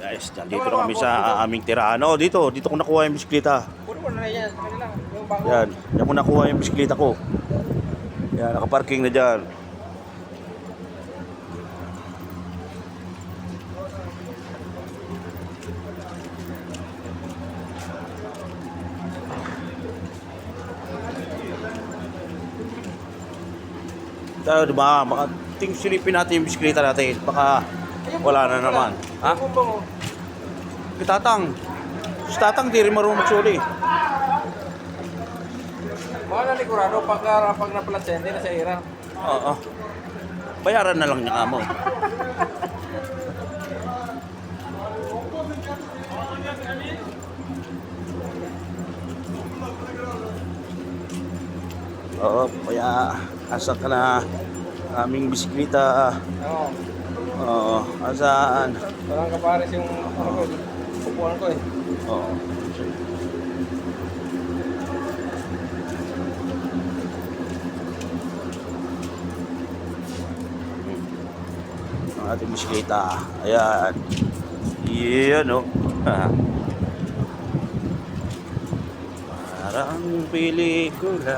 Guys, dito na kami sa aming tirahan. Oh, dito ko nakuha yung bisikleta. Puro mo na yan sa kanila. Yung bago. Yan, diyan ko nakuha yung bisikleta ko. Yan, nakaparking na dyan. Tayo, diba? Baka silipin natin yung bisikleta natin. Baka wala na naman. Ha? Yung bumba mo. Tatang. Si Tatang di rin marunong magsuli. Mga naligurado pag napalasente na sa ira. Oo. Bayaran na lang niya mo. Oo, kaya asa ka na aming bisikleta. Oo. Oo, asaan? Parang kapares yung upuan ko eh. Oo. Ang ating bisikleta. Ayan. Yan o. Parang pelikula.